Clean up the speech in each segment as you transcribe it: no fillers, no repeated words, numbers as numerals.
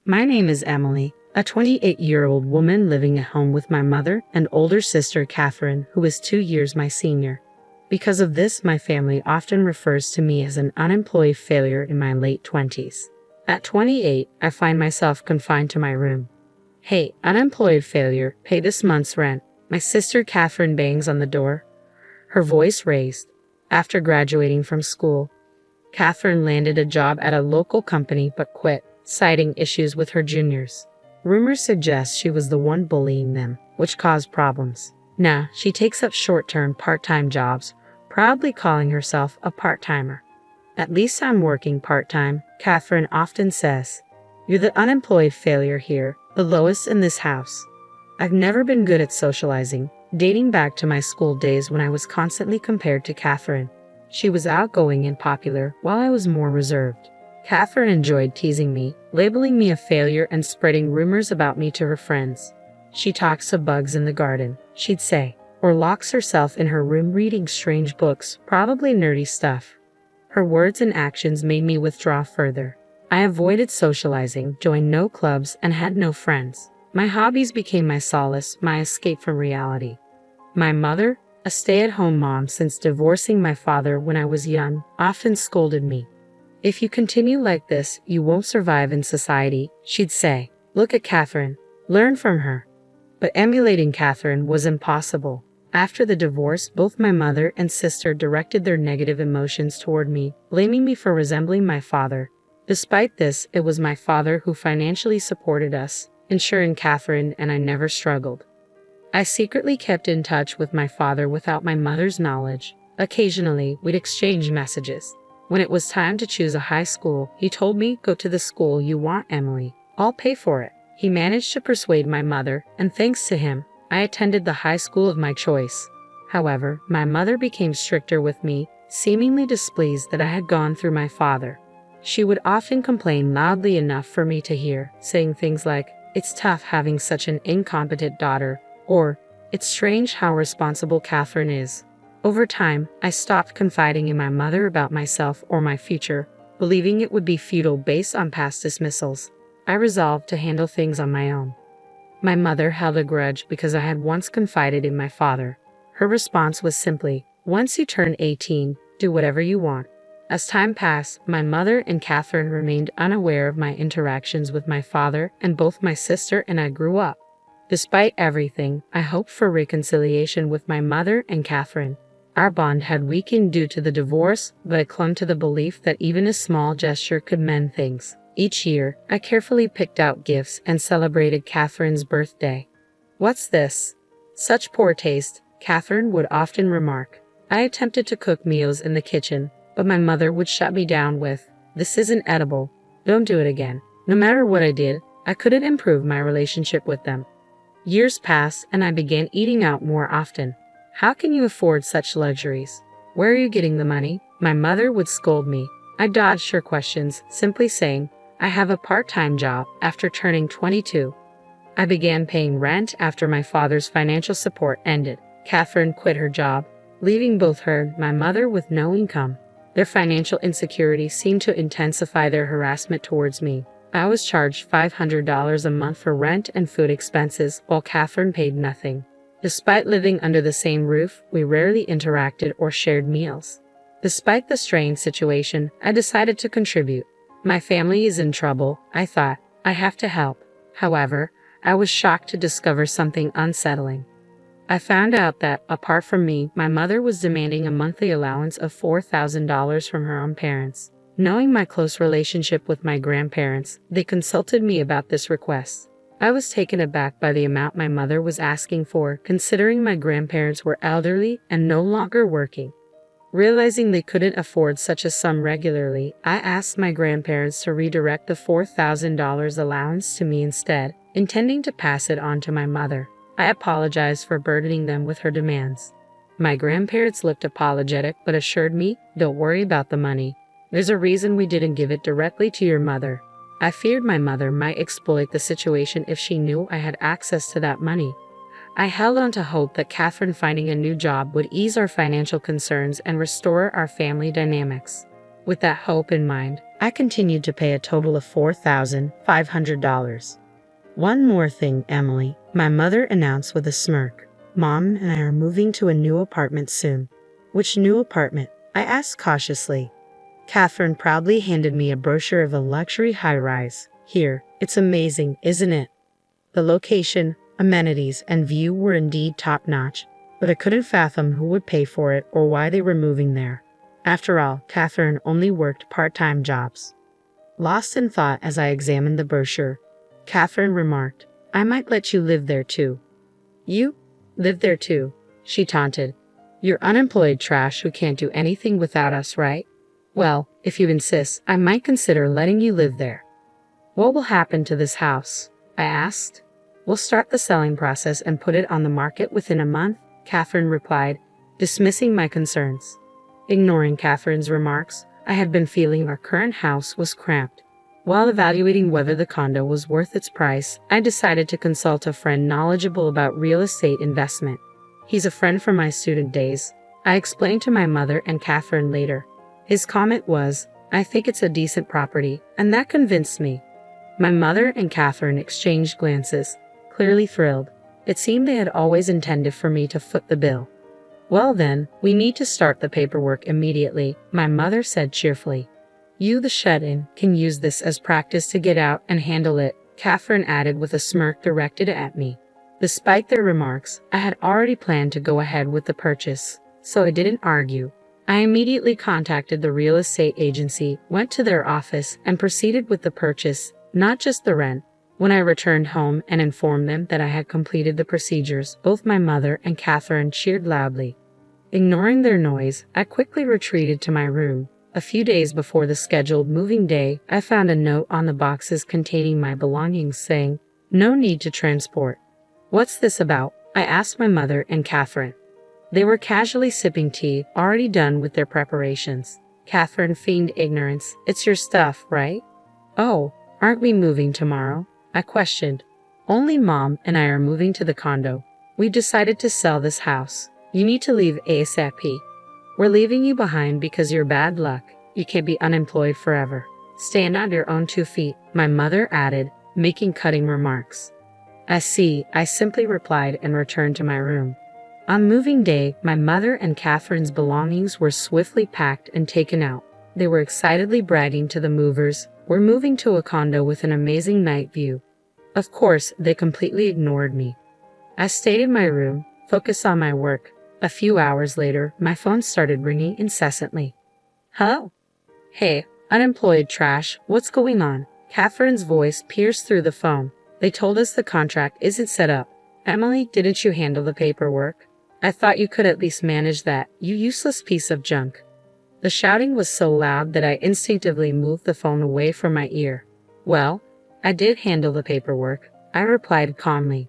My name is Emily, a 28-year-old woman living at home with my mother and older sister Catherine, who is 2 years my senior. Because of this, my family often refers to me as an unemployed failure in my late 20s. At 28, I find myself confined to my room. "Hey, unemployed failure, pay this month's rent." My sister Catherine bangs on the door, her voice raised. After graduating from school, Catherine landed a job at a local company but quit, citing issues with her juniors. Rumors suggest she was the one bullying them, which caused problems. Now, she takes up short-term part-time jobs, proudly calling herself a part-timer. "At least I'm working part-time," Catherine often says. "You're the unemployed failure here, the lowest in this house." I've never been good at socializing, dating back to my school days when I was constantly compared to Catherine. She was outgoing and popular, while I was more reserved. Catherine enjoyed teasing me, labeling me a failure and spreading rumors about me to her friends. "She talks to bugs in the garden," she'd say, or locks herself in her room reading strange books, probably nerdy stuff. Her words and actions made me withdraw further. I avoided socializing, joined no clubs, and had no friends. My hobbies became my solace, my escape from reality. My mother, a stay-at-home mom since divorcing my father when I was young, often scolded me. "If you continue like this, you won't survive in society," she'd say. "Look at Catherine. Learn from her." But emulating Catherine was impossible. After the divorce, both my mother and sister directed their negative emotions toward me, blaming me for resembling my father. Despite this, it was my father who financially supported us, ensuring Catherine and I never struggled. I secretly kept in touch with my father without my mother's knowledge. Occasionally, we'd exchange messages. When it was time to choose a high school, he told me, "Go to the school you want, Emily. I'll pay for it." He managed to persuade my mother, and thanks to him, I attended the high school of my choice. However, my mother became stricter with me, seemingly displeased that I had gone through my father. She would often complain loudly enough for me to hear, saying things like, "It's tough having such an incompetent daughter," or, "It's strange how responsible Catherine is." Over time, I stopped confiding in my mother about myself or my future, believing it would be futile based on past dismissals. I resolved to handle things on my own. My mother held a grudge because I had once confided in my father. Her response was simply, "Once you turn 18, do whatever you want." As time passed, my mother and Catherine remained unaware of my interactions with my father, and both my sister and I grew up. Despite everything, I hoped for reconciliation with my mother and Catherine. Our bond had weakened due to the divorce, but I clung to the belief that even a small gesture could mend things. Each year, I carefully picked out gifts and celebrated Catherine's birthday. "What's this? Such poor taste," Catherine would often remark. I attempted to cook meals in the kitchen, but my mother would shut me down with, "This isn't edible. Don't do it again." No matter what I did, I couldn't improve my relationship with them. Years passed, and I began eating out more often. "How can you afford such luxuries? Where are you getting the money?" My mother would scold me. I dodged her questions, simply saying, "I have a part-time job." After turning 22, I began paying rent after my father's financial support ended. Catherine quit her job, leaving both her and my mother with no income. Their financial insecurity seemed to intensify their harassment towards me. I was charged $500 a month for rent and food expenses, while Catherine paid nothing. Despite living under the same roof, we rarely interacted or shared meals. Despite the strained situation, I decided to contribute. My family is in trouble, I thought. I have to help. However, I was shocked to discover something unsettling. I found out that, apart from me, my mother was demanding a monthly allowance of $4,000 from her own parents. Knowing my close relationship with my grandparents, they consulted me about this request. I was taken aback by the amount my mother was asking for, considering my grandparents were elderly and no longer working. Realizing they couldn't afford such a sum regularly, I asked my grandparents to redirect the $4,000 allowance to me instead, intending to pass it on to my mother. I apologized for burdening them with her demands. My grandparents looked apologetic but assured me, "Don't worry about the money. There's a reason we didn't give it directly to your mother." I feared my mother might exploit the situation if she knew I had access to that money. I held on to hope that Catherine finding a new job would ease our financial concerns and restore our family dynamics. With that hope in mind, I continued to pay a total of $4,500. One more thing, Emily, my mother announced with a smirk. Mom and I are moving to a new apartment soon. Which new apartment? I asked cautiously. Catherine proudly handed me a brochure of a luxury high-rise. Here, it's amazing, isn't it? The location, amenities, and view were indeed top-notch, but I couldn't fathom who would pay for it or why they were moving there. After all, Catherine only worked part-time jobs. Lost in thought as I examined the brochure, Catherine remarked, I might let you live there too. You? Live there too? She taunted. You're unemployed trash who can't do anything without us, right? Well, if you insist, I might consider letting you live there. What will happen to this house? I asked. We'll start the selling process and put it on the market within a month, Catherine replied, dismissing my concerns. Ignoring Catherine's remarks, I had been feeling our current house was cramped. While evaluating whether the condo was worth its price, I decided to consult a friend knowledgeable about real estate investment. He's a friend from my student days, I explained to my mother and Catherine later. His comment was, I think it's a decent property, and that convinced me. My mother and Catherine exchanged glances, clearly thrilled. It seemed they had always intended for me to foot the bill. Well then, we need to start the paperwork immediately, my mother said cheerfully. You, the shut-in, can use this as practice to get out and handle it, Catherine added with a smirk directed at me. Despite their remarks, I had already planned to go ahead with the purchase, so I didn't argue. I immediately contacted the real estate agency, went to their office, and proceeded with the purchase, not just the rent. When I returned home and informed them that I had completed the procedures, both my mother and Catherine cheered loudly. Ignoring their noise, I quickly retreated to my room. A few days before the scheduled moving day, I found a note on the boxes containing my belongings saying, no need to transport. What's this about? I asked my mother and Catherine. They were casually sipping tea, already done with their preparations. Catherine feigned ignorance. It's your stuff, right? Oh, aren't we moving tomorrow? I questioned. Only Mom and I are moving to the condo. We decided to sell this house. You need to leave ASAP. We're leaving you behind because you're bad luck. You can't be unemployed forever. Stand on your own 2 feet, my mother added, making cutting remarks. I see, I simply replied and returned to my room. On moving day, my mother and Catherine's belongings were swiftly packed and taken out. They were excitedly bragging to the movers, we're moving to a condo with an amazing night view. Of course, they completely ignored me. I stayed in my room, focused on my work. A few hours later, my phone started ringing incessantly. Hello? Hey, unemployed trash, what's going on? Catherine's voice pierced through the phone. They told us the contract isn't set up. Emily, didn't you handle the paperwork? I thought you could at least manage that, you useless piece of junk. The shouting was so loud that I instinctively moved the phone away from my ear. Well, I did handle the paperwork, I replied calmly.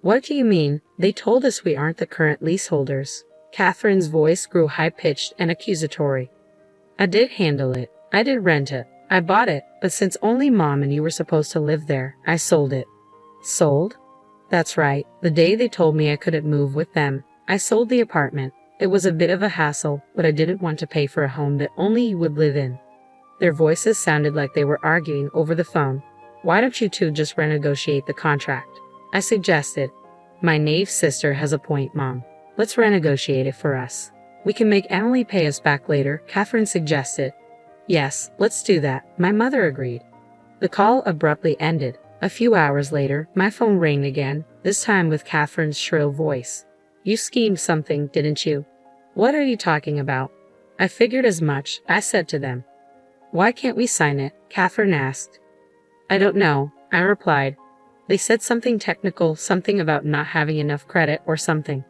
What do you mean? They told us we aren't the current leaseholders. Catherine's voice grew high-pitched and accusatory. I did handle it. I did rent it. I bought it, but since only Mom and you were supposed to live there, I sold it. Sold? That's right. The day they told me I couldn't move with them, I sold the apartment. It was a bit of a hassle, but I didn't want to pay for a home that only you would live in. Their voices sounded like they were arguing over the phone. Why don't you two just renegotiate the contract? I suggested. My naive sister has a point, Mom. Let's renegotiate it for us. We can make Emily pay us back later, Catherine suggested. Yes, let's do that, my mother agreed. The call abruptly ended. A few hours later, my phone rang again, this time with Catherine's shrill voice. You schemed something, didn't you? What are you talking about? I figured as much, I said to them. Why can't we sign it? Catherine asked. I don't know, I replied. They said something technical, something about not having enough credit or something.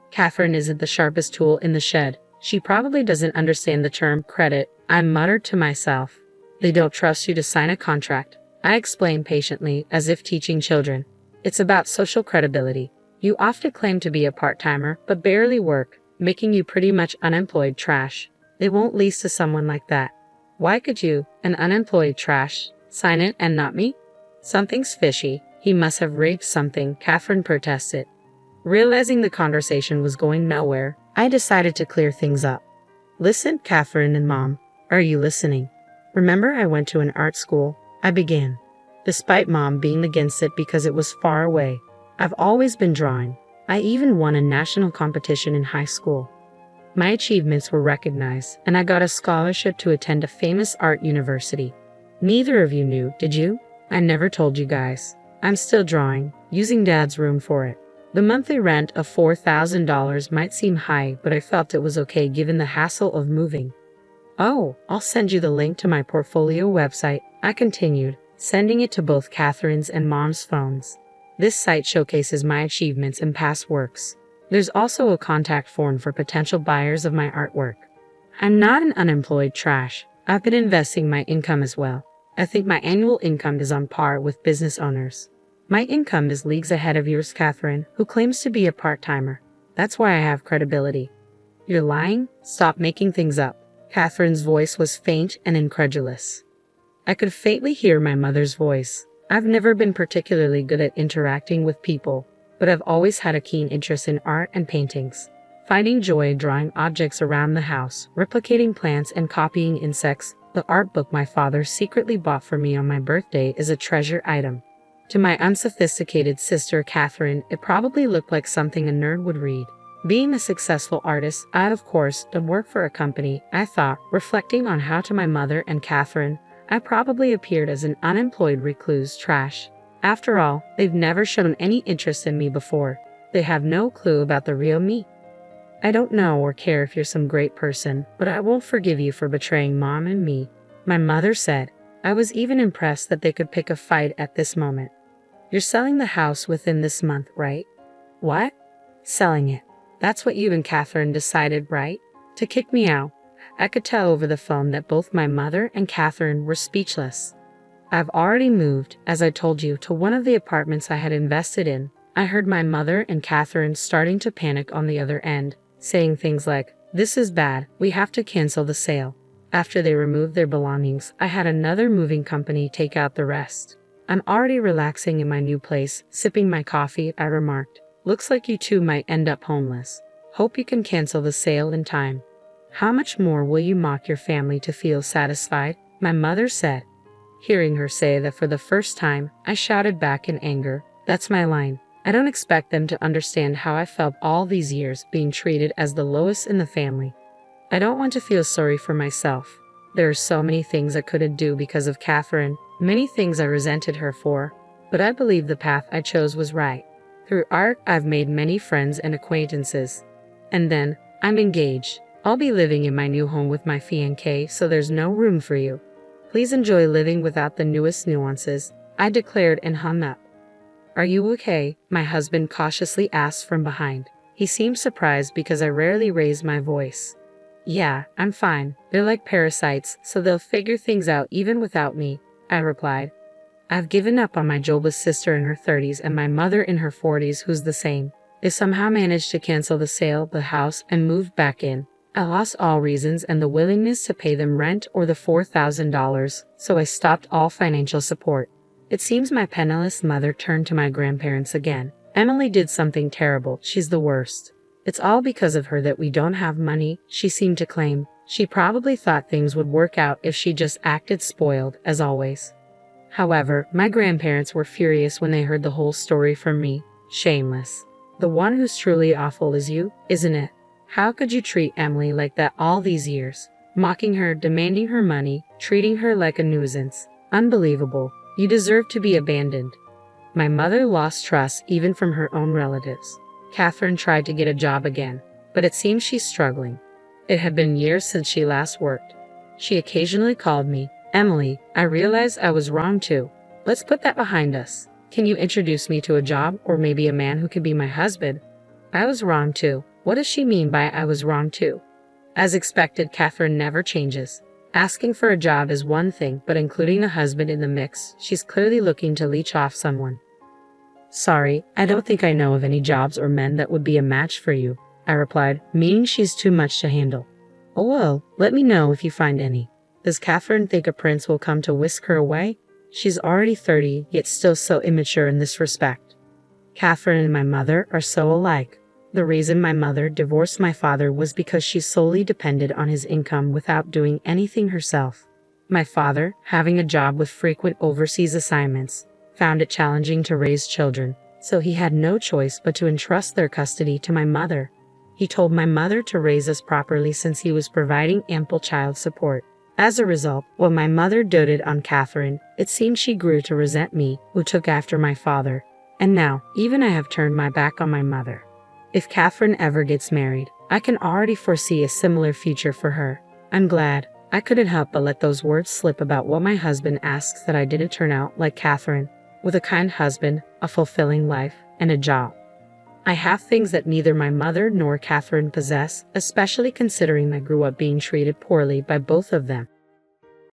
Catherine isn't the sharpest tool in the shed. She probably doesn't understand the term credit, I muttered to myself. They don't trust you to sign a contract, I explained patiently, as if teaching children. It's about social credibility. You often claim to be a part-timer, but barely work, making you pretty much unemployed trash. They won't lease to someone like that. Why could you, an unemployed trash, sign it and not me? Something's fishy. He must have raped something, Catherine protested. Realizing the conversation was going nowhere, I decided to clear things up. Listen, Catherine and Mom, Are you listening? Remember I went to an art school? I began, despite Mom being against it because it was far away. I've always been drawing. I even won a national competition in high school. My achievements were recognized, and I got a scholarship to attend a famous art university. Neither of you knew, did you? I never told you guys. I'm still drawing, using Dad's room for it. The monthly rent of $4,000 might seem high, but I felt it was okay given the hassle of moving. Oh, I'll send you the link to my portfolio website, I continued, sending it to both Catherine's and Mom's phones. This site showcases my achievements and past works. There's also a contact form for potential buyers of my artwork. I'm not an unemployed trash. I've been investing my income as well. I think my annual income is on par with business owners. My income is leagues ahead of yours, Catherine, who claims to be a part-timer. That's why I have credibility. You're lying? Stop making things up. Catherine's voice was faint and incredulous. I could faintly hear my mother's voice. I've never been particularly good at interacting with people, but I've always had a keen interest in art and paintings. Finding joy drawing objects around the house, replicating plants and copying insects, the art book my father secretly bought for me on my birthday is a treasure item. To my unsophisticated sister Catherine, it probably looked like something a nerd would read. Being a successful artist, I of course don't work for a company, I thought, reflecting on how to my mother and Catherine, I probably appeared as an unemployed recluse trash. After all, they've never shown any interest in me before. They have no clue about the real me. I don't know or care if you're some great person, but I won't forgive you for betraying Mom and me, my mother said. I was even impressed that they could pick a fight at this moment. You're selling the house within this month, right? What? Selling it. That's what you and Catherine decided, right? To kick me out. I could tell over the phone that both my mother and Catherine were speechless. I've already moved, as I told you, to one of the apartments I had invested in. I heard my mother and Catherine starting to panic on the other end, saying things like, "This is bad, we have to cancel the sale." After they removed their belongings, I had another moving company take out the rest. I'm already relaxing in my new place, sipping my coffee, I remarked. Looks like you two might end up homeless. Hope you can cancel the sale in time. How much more will you mock your family to feel satisfied? My mother said. Hearing her say that for the first time, I shouted back in anger. That's my line. I don't expect them to understand how I felt all these years being treated as the lowest in the family. I don't want to feel sorry for myself. There are so many things I couldn't do because of Catherine, many things I resented her for, but I believe the path I chose was right. Through art, I've made many friends and acquaintances. And then, I'm engaged. I'll be living in my new home with my fiancé, so there's no room for you. Please enjoy living without the newest nuances, I declared and hung up. Are you okay? My husband cautiously asked from behind. He seemed surprised because I rarely raised my voice. Yeah, I'm fine. They're like parasites, so they'll figure things out even without me, I replied. I've given up on my jobless sister in her 30s and my mother in her 40s who's the same. They somehow managed to cancel the sale of the house and moved back in. I lost all reasons and the willingness to pay them rent or the $4,000, so I stopped all financial support. It seems my penniless mother turned to my grandparents again. Emily did something terrible. She's the worst. It's all because of her that we don't have money, she seemed to claim. She probably thought things would work out if she just acted spoiled, as always. However, my grandparents were furious when they heard the whole story from me. Shameless. The one who's truly awful is you, isn't it? How could you treat Emily like that all these years? Mocking her, demanding her money, treating her like a nuisance. Unbelievable. You deserve to be abandoned. My mother lost trust even from her own relatives. Catherine tried to get a job again, but it seems she's struggling. It had been years since she last worked. She occasionally called me, Emily, I realized I was wrong too. Let's put that behind us. Can you introduce me to a job or maybe a man who could be my husband? I was wrong too. What does she mean by I was wrong too? As expected, Catherine never changes. Asking for a job is one thing, but including a husband in the mix, she's clearly looking to leech off someone. Sorry, I don't think I know of any jobs or men that would be a match for you, I replied, meaning she's too much to handle. Oh well, let me know if you find any. Does Catherine think a prince will come to whisk her away? She's already 30, yet still so immature in this respect. Catherine and my mother are so alike. The reason my mother divorced my father was because she solely depended on his income without doing anything herself. My father, having a job with frequent overseas assignments, found it challenging to raise children, so he had no choice but to entrust their custody to my mother. He told my mother to raise us properly since he was providing ample child support. As a result, while my mother doted on Catherine, it seemed she grew to resent me, who took after my father. And now, even I have turned my back on my mother. If Catherine ever gets married, I can already foresee a similar future for her. I'm glad. I couldn't help but let those words slip about what my husband asks that I didn't turn out like Catherine, with a kind husband, a fulfilling life, and a job. I have things that neither my mother nor Catherine possess, especially considering I grew up being treated poorly by both of them.